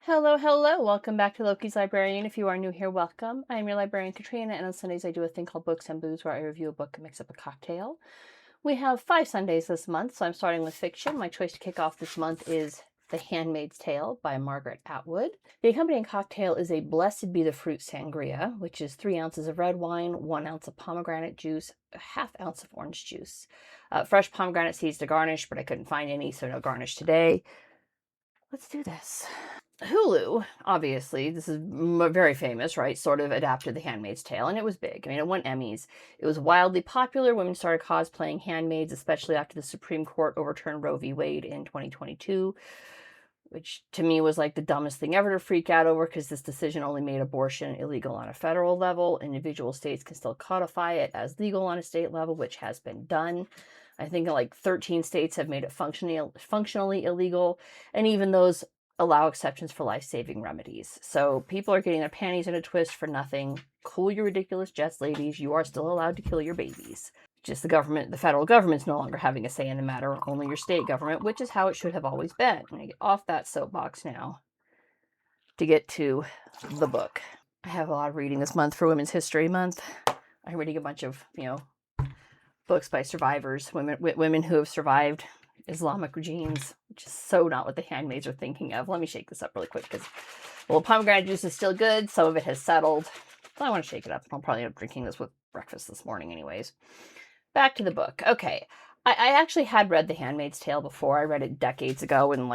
Hello, hello. Welcome back to Loki's Librarian. If you are new here, welcome. I'm your librarian, Katrina, and on Sundays I do a thing called Books and Booze where I review a book and mix up a cocktail. We have 5 Sundays this month, so I'm starting with fiction. My choice to kick off this month is The Handmaid's Tale by Margaret Atwood. The accompanying cocktail is a Blessed Be the Fruit Sangria, which is 3 ounces of red wine, 1 ounce of pomegranate juice, a ½ ounce of orange juice. Fresh pomegranate seeds to garnish, but I couldn't find any, so no garnish today. Let's do this. Hulu, obviously, this is very famous, right? Sort of adapted The Handmaid's Tale, and it was big. I mean, it won Emmys. It was wildly popular. Women started cosplaying handmaids, especially after the Supreme Court overturned Roe v. Wade in 2022, which to me was like the dumbest thing ever to freak out over because this decision only made abortion illegal on a federal level. Individual states can still codify it as legal on a state level, which has been done. I think like 13 states have made it functionally illegal, and even those allow exceptions for life-saving remedies. So people are getting their panties in a twist for nothing. Cool your ridiculous jets, ladies. You are still allowed to kill your babies. Just the government, the federal government's no longer having a say in the matter, only your state government, which is how it should have always been. I'm going to get off that soapbox now to get to the book. I have a lot of reading this month for Women's History Month. I'm reading a bunch of, books by survivors, women who have survived Islamic regimes, which is so not what the handmaids are thinking of. Let me shake this up really quick because, well, pomegranate juice is still good. Some of it has settled. So I want to shake it up. I'll probably end up drinking this with breakfast this morning anyways. Back to the book. Okay. I actually had read The Handmaid's Tale before. I read it decades ago and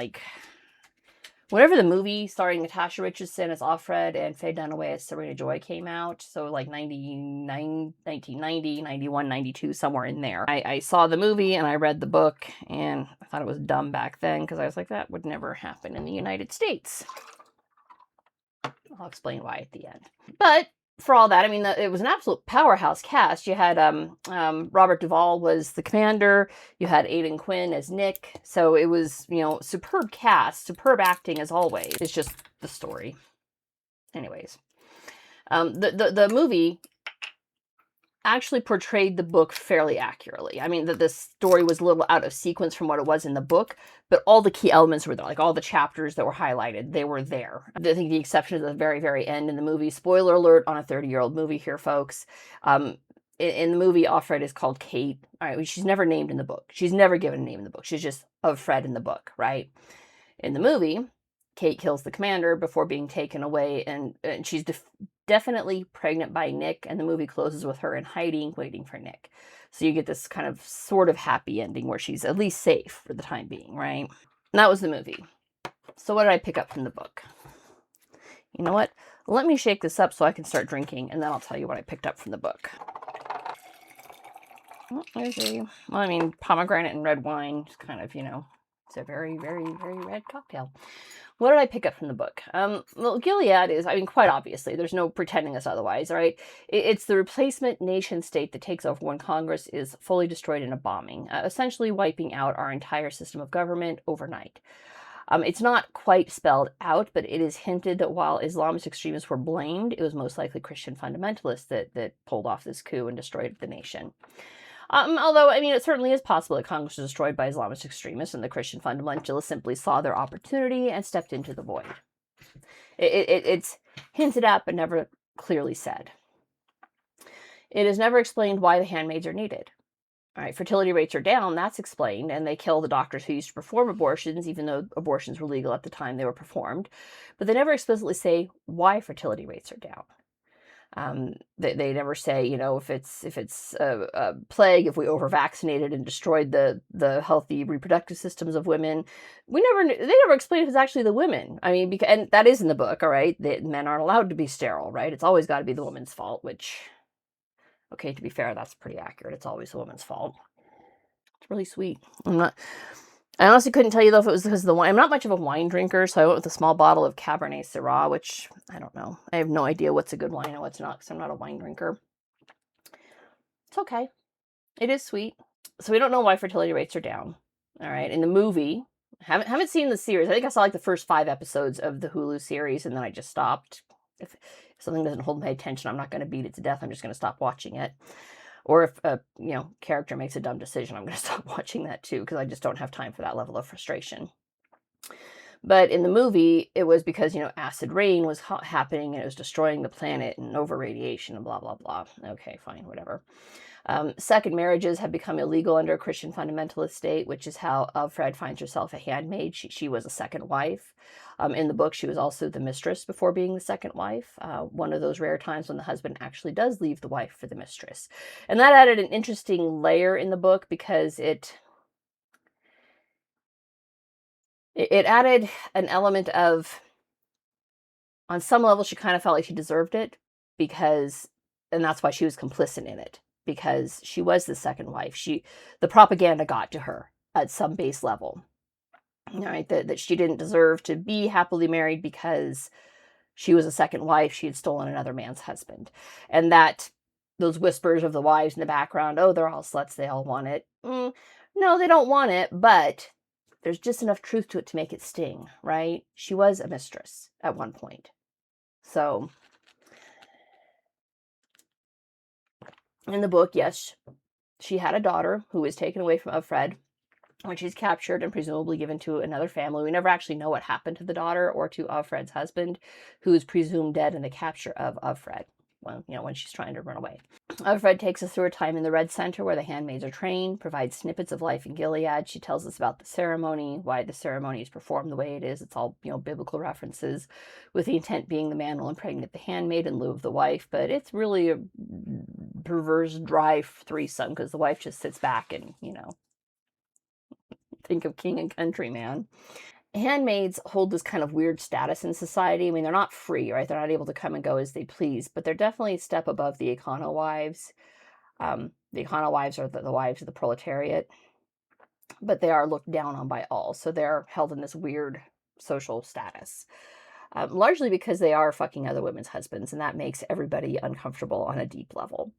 whenever the movie starring Natasha Richardson as Offred and Faye Dunaway as Serena Joy came out, so like 1990, 91, 92, somewhere in there. I saw the movie and I read the book and I thought it was dumb back then because I was like, that would never happen in the United States. I'll explain why at the end. But for all that, I mean, it was an absolute powerhouse cast. You had Robert Duvall was the commander. You had Aidan Quinn as Nick. So it was, superb cast, superb acting as always. It's just the story. Anyways, the movie actually portrayed the book fairly accurately. I mean, the story was a little out of sequence from what it was in the book, but all the key elements were there. Like all the chapters that were highlighted, they were there. I think the exception is the very, very end in the movie. Spoiler alert on a 30-year-old movie here, folks. In the movie, Offred is called Kate. All right, she's never named in the book. She's never given a name in the book. She's just of Fred in the book, right? In the movie, Kate kills the commander before being taken away, and she's definitely pregnant by Nick, and the movie closes with her in hiding, waiting for Nick. So you get this kind of sort of happy ending where she's at least safe for the time being, right? And that was the movie. So what did I pick up from the book? You know what? Let me shake this up so I can start drinking, and then I'll tell you what I picked up from the book. Pomegranate and red wine, just kind of, it's a very, very, very red cocktail. What did I pick up from the book? Well, Gilead is, quite obviously, there's no pretending this otherwise, right? It's the replacement nation state that takes over when Congress is fully destroyed in a bombing, essentially wiping out our entire system of government overnight. It's not quite spelled out, but it is hinted that while Islamist extremists were blamed, it was most likely Christian fundamentalists that pulled off this coup and destroyed the nation. Although, it certainly is possible that Congress was destroyed by Islamist extremists and the Christian fundamentalists simply saw their opportunity and stepped into the void. It's hinted at, but never clearly said. It is never explained why the handmaids are needed. All right, fertility rates are down, that's explained, and they kill the doctors who used to perform abortions, even though abortions were legal at the time they were performed. But they never explicitly say why fertility rates are down. They never say, if it's a plague, if we over-vaccinated and destroyed the healthy reproductive systems of women. They never explain if it's actually the women. And that is in the book, all right? Men aren't allowed to be sterile, right? It's always got to be the woman's fault, which, okay, to be fair, that's pretty accurate. It's always the woman's fault. It's really sweet. I honestly couldn't tell you though if it was because of the wine. I'm not much of a wine drinker, so I went with a small bottle of Cabernet Syrah, which I don't know. I have no idea what's a good wine and what's not because I'm not a wine drinker. It's okay. It is sweet. So we don't know why fertility rates are down. All right. In the movie, haven't seen the series. I think I saw like the first 5 episodes of the Hulu series and then I just stopped. If something doesn't hold my attention, I'm not going to beat it to death. I'm just going to stop watching it. Or if a character makes a dumb decision, I'm going to stop watching that too because I just don't have time for that level of frustration. But in the movie, it was because, acid rain was happening and it was destroying the planet and over radiation and blah, blah, blah. Okay, fine, whatever. Second marriages have become illegal under a Christian fundamentalist state, which is how Fred finds herself a handmaid. She was a second wife. In the book, she was also the mistress before being the second wife. One of those rare times when the husband actually does leave the wife for the mistress. And that added an interesting layer in the book because it added an element of, on some level, she kind of felt like she deserved it and that's why she was complicit in it, because she was the second wife. The propaganda got to her at some base level, right? That she didn't deserve to be happily married because she was a second wife. She had stolen another man's husband. And that those whispers of the wives in the background, oh, they're all sluts, they all want it. No, they don't want it, but there's just enough truth to it to make it sting, right? She was a mistress at one point. So, in the book, yes, she had a daughter who was taken away from Fred when she's captured and presumably given to another family. We never actually know what happened to the daughter or to Fred's husband, who is presumed dead in the capture of Fred when she's trying to run away. Fred takes us through her time in the Red Center, where the handmaids are trained, provides snippets of life in Gilead. She tells us about the ceremony, why the ceremony is performed the way it is. It's all, biblical references, with the intent being the man will impregnate the handmaid in lieu of the wife. But it's really a perverse, dry threesome, because the wife just sits back and, think of king and country, man. Handmaids hold this kind of weird status in society. I mean, they're not free, right? They're not able to come and go as they please, but they're definitely a step above the econo wives. The econo wives are the wives of the proletariat, but they are looked down on by all. So they're held in this weird social status, largely because they are fucking other women's husbands, and that makes everybody uncomfortable on a deep level.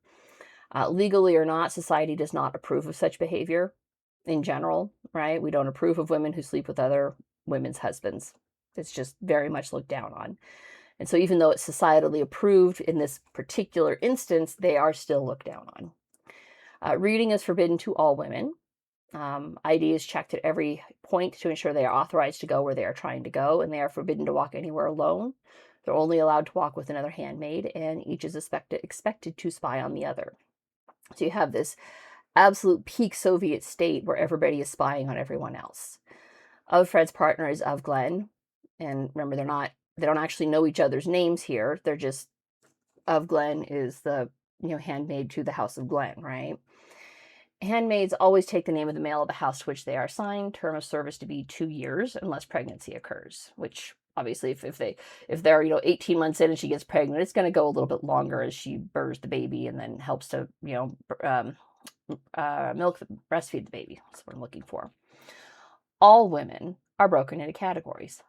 Legally or not, society does not approve of such behavior in general, right? We don't approve of women who sleep with other women's husbands. It's just very much looked down on. And so even though it's societally approved in this particular instance, they are still looked down on. Reading is forbidden to all women. ID is checked at every point to ensure they are authorized to go where they are trying to go, and they are forbidden to walk anywhere alone. They're only allowed to walk with another handmaid, and each is expected to spy on the other. So you have this absolute peak Soviet state where everybody is spying on everyone else. Fred's partner is Glenn, and remember, they don't actually know each other's names here. They're just, Glenn is the handmaid to the House of Glenn, right? Handmaids always take the name of the male of the house to which they are assigned. Term of service to be 2 years unless pregnancy occurs, which obviously if they're 18 months in and she gets pregnant, it's going to go a little bit longer as she births the baby and then helps to breastfeed the baby. That's what I'm looking for. All women are broken into categories.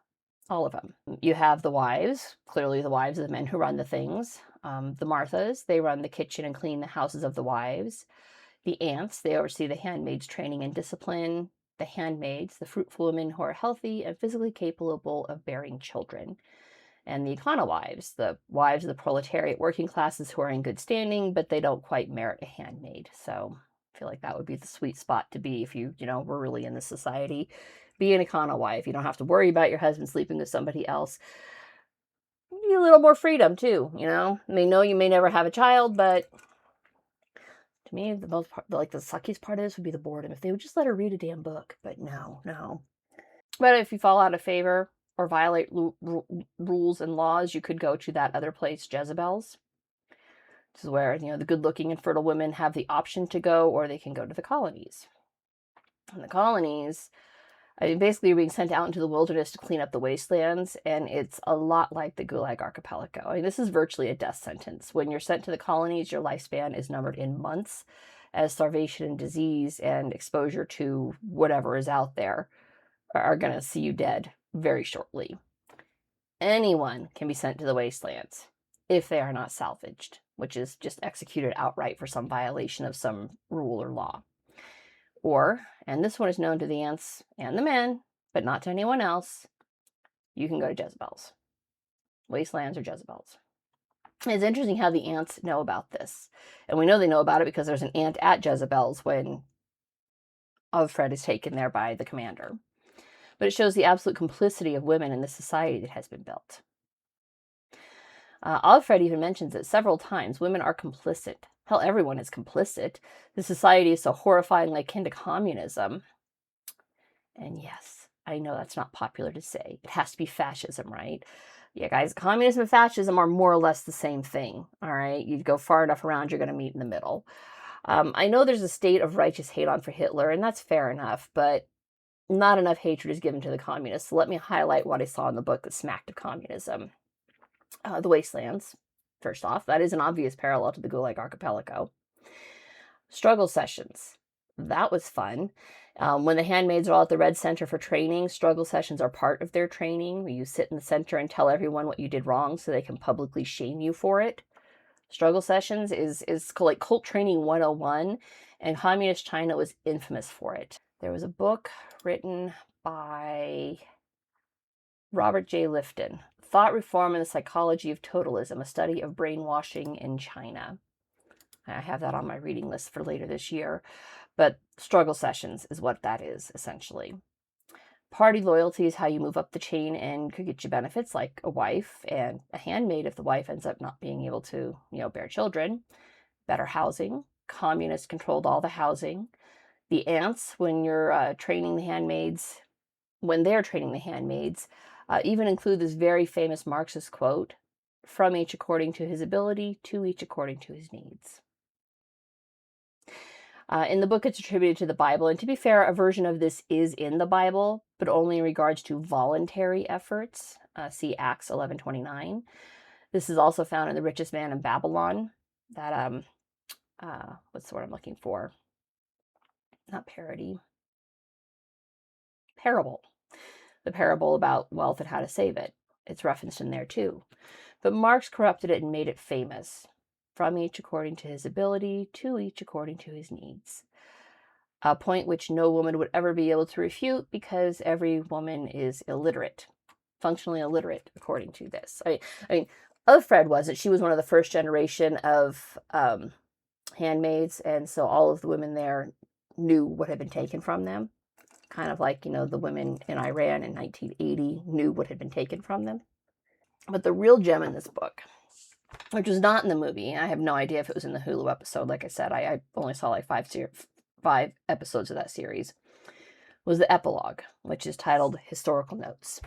All of them. You have the wives, clearly the wives of the men who run the things. The Marthas, they run the kitchen and clean the houses of the wives. The aunts, they oversee the handmaids' training and discipline. The handmaids, the fruitful women who are healthy and physically capable of bearing children. And the econo wives, the wives of the proletariat working classes who are in good standing, but they don't quite merit a handmaid. So I feel like that would be the sweet spot to be if you were really in this society. Be an econo wife. You don't have to worry about your husband sleeping with somebody else. Be a little more freedom too, I mean, no, you may never have a child, but to me, the suckiest part of this would be the boredom. If they would just let her read a damn book, but no. But if you fall out of favor or violate rules and laws, you could go to that other place, Jezebel's. This is where, the good-looking and fertile women have the option to go, or they can go to the colonies. And the colonies, I mean, basically you're being sent out into the wilderness to clean up the wastelands, and it's a lot like the Gulag Archipelago. I mean, this is virtually a death sentence. When you're sent to the colonies, your lifespan is numbered in months, as starvation and disease and exposure to whatever is out there are going to see you dead very shortly. Anyone can be sent to the wastelands if they are not salvaged, which is just executed outright for some violation of some rule or law. Or, and this one is known to the aunts and the men, but not to anyone else, you can go to Jezebel's. Wastelands or Jezebel's. It's interesting how the aunts know about this. And we know they know about it because there's an aunt at Jezebel's when Fred is taken there by the commander. but it shows the absolute complicity of women in the society that has been built. Alfred even mentions it several times. Women are complicit. Hell, everyone is complicit. The society is so horrifyingly akin to communism. And yes, I know that's not popular to say. It has to be fascism, right? Yeah, guys, communism and fascism are more or less the same thing, all right? You go far enough around, you're going to meet in the middle. I know there's a state of righteous hate on for Hitler, and that's fair enough, but not enough hatred is given to the communists. So let me highlight what I saw in the book that smacked of communism. The Wastelands, first off, that is an obvious parallel to the Gulag Archipelago. Struggle sessions, that was fun. When the handmaids are all at the Red Center for training, struggle sessions are part of their training, where you sit in the center and tell everyone what you did wrong so they can publicly shame you for it. Struggle sessions is like cult training 101, and communist China was infamous for it. There was a book written by Robert J. Lifton, Thought Reform and the Psychology of Totalism, a study of brainwashing in China. I have that on my reading list for later this year, but struggle sessions is what that is, essentially. Party loyalty is how you move up the chain and could get you benefits like a wife and a handmaid if the wife ends up not being able to, bear children. Better housing. Communists controlled all the housing. The ants, when you're training the handmaids, when they're training the handmaids, even include this very famous Marxist quote, "From each according to his ability, to each according to his needs." In the book, it's attributed to the Bible, and to be fair, a version of this is in the Bible, but only in regards to voluntary efforts. See Acts 11:29. This is also found in The Richest Man in Babylon. That what's the word I'm looking for? Not parody. Parable. The parable about wealth and how to save it. It's referenced in there too. But Marx corrupted it and made it famous. From each according to his ability, to each according to his needs. A point which no woman would ever be able to refute because every woman is illiterate, functionally illiterate, according to this. I mean, Fred wasn't. She was one of the first generation of handmaids, and so all of the women there knew what had been taken from them. Kind of like, the women in Iran in 1980 knew what had been taken from them. But the real gem in this book, which was not in the movie, I have no idea if it was in the Hulu episode. Like I said, I only saw like 5 episodes of that series, was the epilogue, which is titled Historical Notes.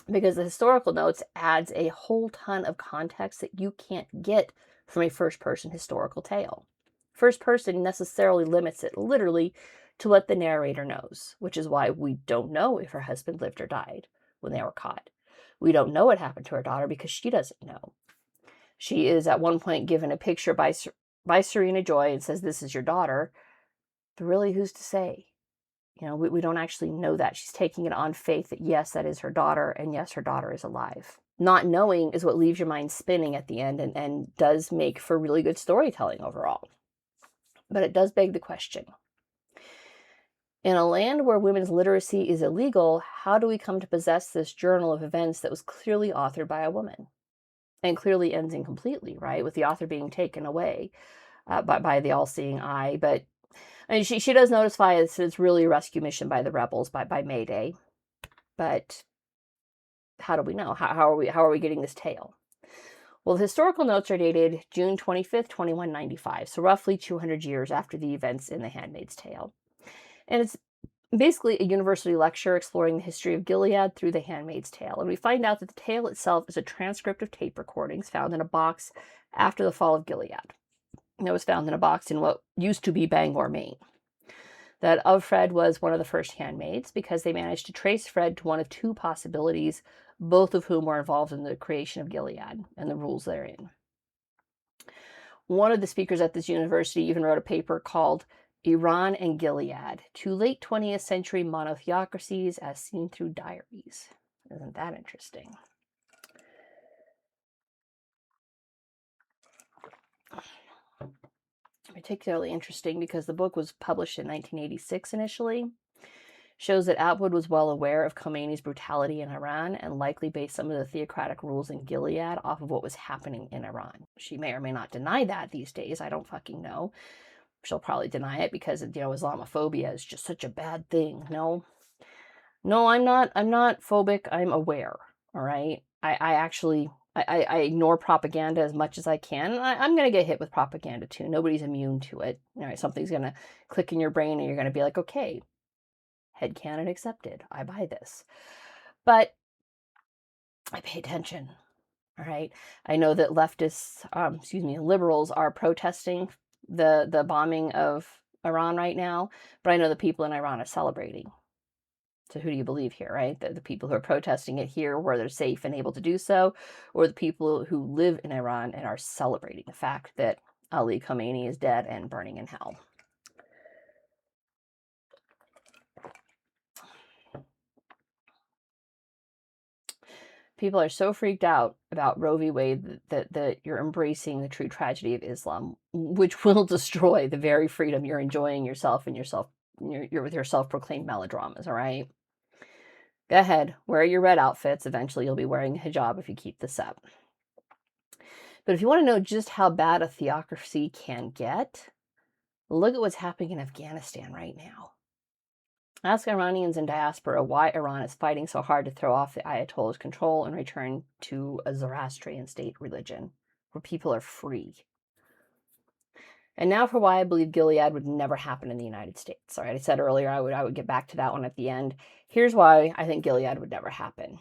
Because the historical notes adds a whole ton of context that you can't get from a first-person historical tale. First person necessarily limits it literally to what the narrator knows, which is why we don't know if her husband lived or died when they were caught. We don't know what happened to her daughter because she doesn't know. She is at one point given a picture by Serena Joy and says, "This is your daughter." But really, who's to say? We don't actually know that. She's taking it on faith that yes, that is her daughter, and yes, her daughter is alive. Not knowing is what leaves your mind spinning at the end and does make for really good storytelling overall. But it does beg the question. In a land where women's literacy is illegal, how do we come to possess this journal of events that was clearly authored by a woman? And clearly ends incompletely, right? With the author being taken away by the all-seeing eye. But she does notify us that it's really a rescue mission by the rebels by May Day. But how do we know? How are we getting this tale? Well, the historical notes are dated June 25th, 2195, so roughly 200 years after the events in The Handmaid's Tale. And it's basically a university lecture exploring the history of Gilead through The Handmaid's Tale. And we find out that the tale itself is a transcript of tape recordings found in a box after the fall of Gilead. And it was found in a box in what used to be Bangor, Maine. That of Fred was one of the first handmaids because they managed to trace Fred to one of two possibilities, both of whom were involved in the creation of Gilead and the rules therein. One of the speakers at this university even wrote a paper called Iran and Gilead, Two Late 20th Century Monotheocracies as Seen Through Diaries. Isn't that interesting? Particularly interesting because the book was published in 1986 initially. Shows that Atwood was well aware of Khomeini's brutality in Iran and likely based some of the theocratic rules in Gilead off of what was happening in Iran. She may or may not deny that these days. I don't fucking know. She'll probably deny it because, Islamophobia is just such a bad thing, no? No, I'm not phobic. I'm aware. All right. I actually I ignore propaganda as much as I can. I'm gonna get hit with propaganda too. Nobody's immune to it. All right, something's gonna click in your brain, and you're gonna be like, okay, headcanon accepted. I buy this. But I pay attention. All right. I know that leftists, liberals are protesting the bombing of Iran right now, but I know the people in Iran are celebrating. So who do you believe here, right? The people who are protesting it here where they're safe and able to do so, or the people who live in Iran and are celebrating the fact that Ali Khamenei is dead and burning in hell? People are so freaked out about Roe v. Wade that you're embracing the true tragedy of Islam, which will destroy the very freedom you're enjoying yourself and you're with your self-proclaimed melodramas, all right? Go ahead, wear your red outfits. Eventually you'll be wearing a hijab if you keep this up. But if you want to know just how bad a theocracy can get, look at what's happening in Afghanistan right now. Ask Iranians in diaspora why Iran is fighting so hard to throw off the Ayatollah's control and return to a Zoroastrian state religion, where people are free. And now for why I believe Gilead would never happen in the United States. All right, I said earlier I would get back to that one at the end. Here's why I think Gilead would never happen.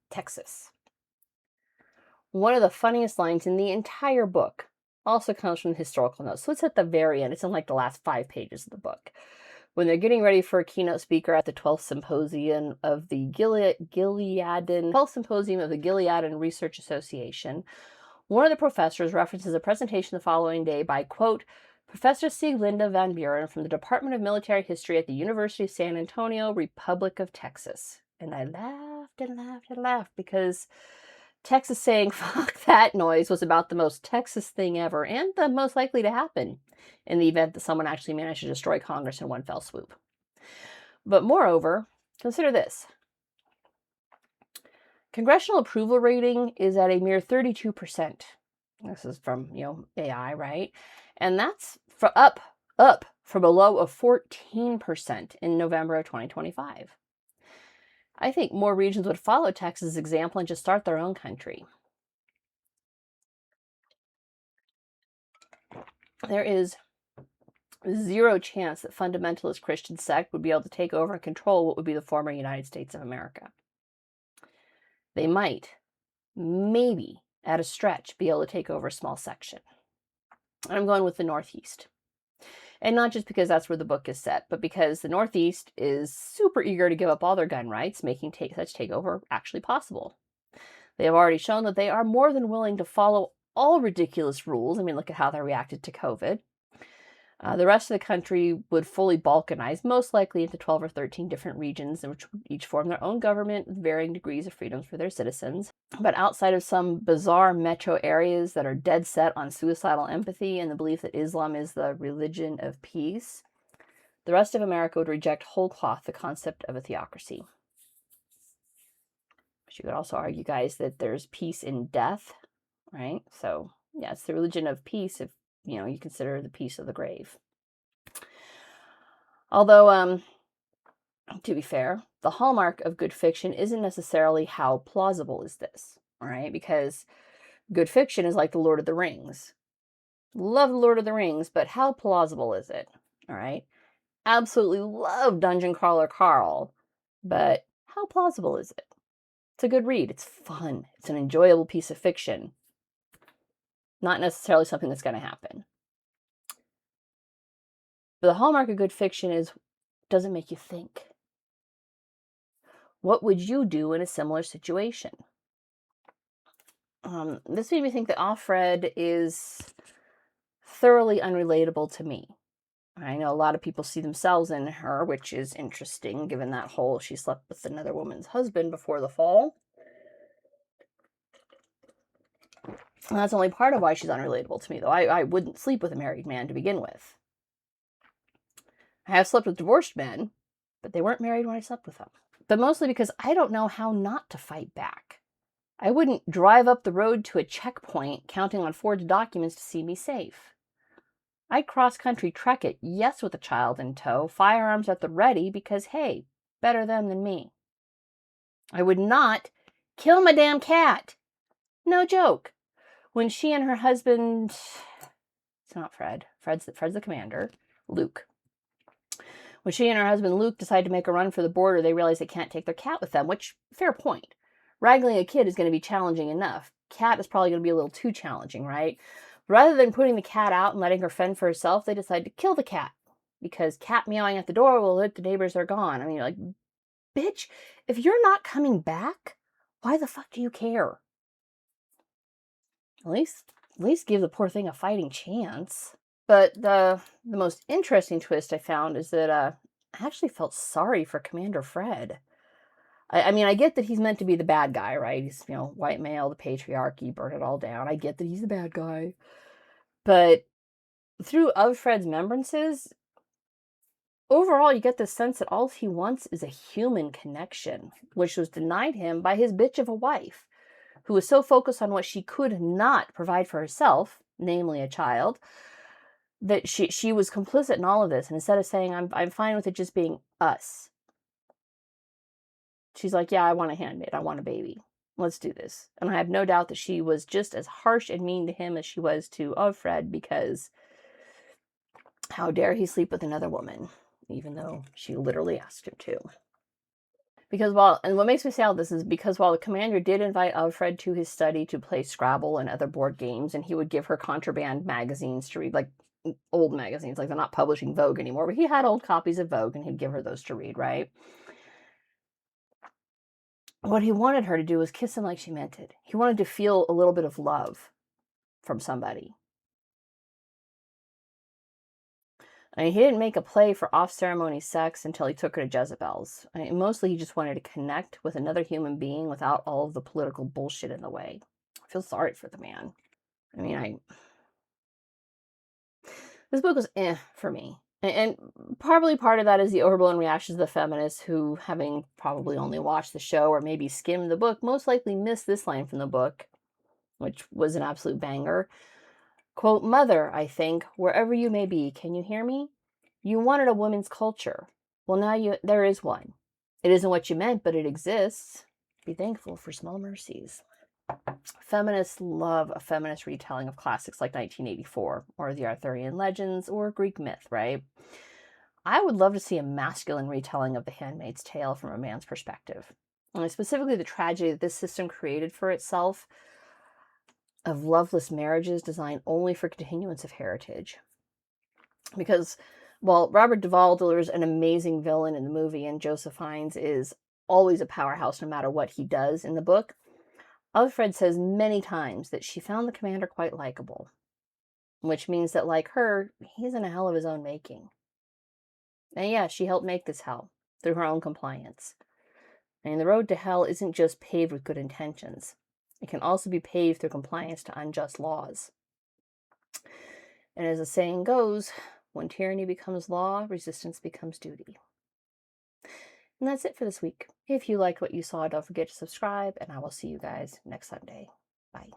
Texas. One of the funniest lines in the entire book also comes from the historical notes. So it's at the very end. It's in like the last 5 pages of the book. When they're getting ready for a keynote speaker at the 12th Symposium of the Gileadan Research Association, one of the professors references a presentation the following day by, quote, Professor Sieglinde Van Buren from the Department of Military History at the University of San Antonio, Republic of Texas. And I laughed and laughed and laughed because Texas saying fuck that noise was about the most Texas thing ever and the most likely to happen in the event that someone actually managed to destroy Congress in one fell swoop. But moreover, consider this. Congressional approval rating is at a mere 32%. This is from, AI, right? And that's up from a low of 14% in November of 2025. I think more regions would follow Texas' example and just start their own country. There is zero chance that fundamentalist Christian sect would be able to take over and control what would be the former United States of America. They might, maybe, at a stretch, be able to take over a small section. And I'm going with the Northeast. And not just because that's where the book is set, but because the Northeast is super eager to give up all their gun rights, making such takeover actually possible. They have already shown that they are more than willing to follow all ridiculous rules. I mean, look at how they reacted to COVID. The rest of the country would fully balkanize, most likely into 12 or 13 different regions, which would each form their own government with varying degrees of freedoms for their citizens. But outside of some bizarre metro areas that are dead set on suicidal empathy and the belief that Islam is the religion of peace, the rest of America would reject whole cloth the concept of a theocracy. But you could also argue, guys, that there's peace in death, right? So, yeah, it's the religion of peace if, you consider the peace of the grave. Although, to be fair, the hallmark of good fiction isn't necessarily how plausible is this, all right? Because good fiction is like The Lord of the Rings. Love The Lord of the Rings, but how plausible is it, all right? Absolutely love Dungeon Crawler Carl, but how plausible is it? It's a good read. It's fun. It's an enjoyable piece of fiction. Not necessarily something that's going to happen. But the hallmark of good fiction is, does it make you think? What would you do in a similar situation? This made me think that Offred is thoroughly unrelatable to me. I know a lot of people see themselves in her, which is interesting, given that whole she slept with another woman's husband before the fall. And that's only part of why she's unrelatable to me, though. I wouldn't sleep with a married man to begin with. I have slept with divorced men, but they weren't married when I slept with them. But mostly because I don't know how not to fight back. I wouldn't drive up the road to a checkpoint counting on forged documents to see me safe. I'd cross-country trek it, yes, with a child in tow, firearms at the ready, because, hey, better them than me. I would not kill my damn cat. No joke. When she and her husband, it's not Fred, Fred's the commander, Luke. When she and her husband Luke decide to make a run for the border, they realize they can't take their cat with them, which, fair point. Wrangling a kid is going to be challenging enough. Cat is probably going to be a little too challenging, right? Rather than putting the cat out and letting her fend for herself, they decide to kill the cat. Because cat meowing at the door will let the neighbors are gone. I mean, like, bitch, if you're not coming back, why the fuck do you care? At least give the poor thing a fighting chance. But the most interesting twist I found is that I actually felt sorry for Commander Fred. I mean, I get that he's meant to be the bad guy, right? He's, white male, the patriarchy, burn it all down. I get that he's the bad guy. But through Of Fred's remembrances, overall, you get the sense that all he wants is a human connection, which was denied him by his bitch of a wife, who was so focused on what she could not provide for herself, namely a child, that she was complicit in all of this. And instead of saying, I'm fine with it just being us, she's like, yeah, I want a handmaid. I want a baby. Let's do this. And I have no doubt that she was just as harsh and mean to him as she was to Fred, because how dare he sleep with another woman, even though she literally asked him to. Because and what makes me say all this is because while the commander did invite Alfred to his study to play Scrabble and other board games, and he would give her contraband magazines to read, like old magazines, like they're not publishing Vogue anymore, but he had old copies of Vogue and he'd give her those to read, right? What he wanted her to do was kiss him like she meant it. He wanted to feel a little bit of love from somebody. I mean, he didn't make a play for off-ceremony sex until he took her to Jezebel's. I mean, mostly he just wanted to connect with another human being without all of the political bullshit in the way. I feel sorry for the man. I mean, this book was for me. And probably part of that is the overblown reactions of the feminists who, having probably only watched the show or maybe skimmed the book, most likely missed this line from the book, which was an absolute banger. Quote, "Mother, I think, wherever you may be, can you hear me? You wanted a woman's culture. Well, now there is one. It isn't what you meant, but it exists. Be thankful for small mercies." Feminists love a feminist retelling of classics like 1984, or the Arthurian legends, or Greek myth, right? I would love to see a masculine retelling of The Handmaid's Tale from a man's perspective. And specifically the tragedy that this system created for itself of loveless marriages designed only for continuance of heritage. Because while Robert Duvall delivers an amazing villain in the movie and Joseph Fiennes is always a powerhouse no matter what he does in the book, Alfred says many times that she found the commander quite likable, which means that, like her, he's in a hell of his own making. And yeah, she helped make this hell through her own compliance. And the road to hell isn't just paved with good intentions. It can also be paved through compliance to unjust laws. And as the saying goes, when tyranny becomes law, resistance becomes duty. And that's it for this week. If you liked what you saw, don't forget to subscribe, and I will see you guys next Sunday. Bye.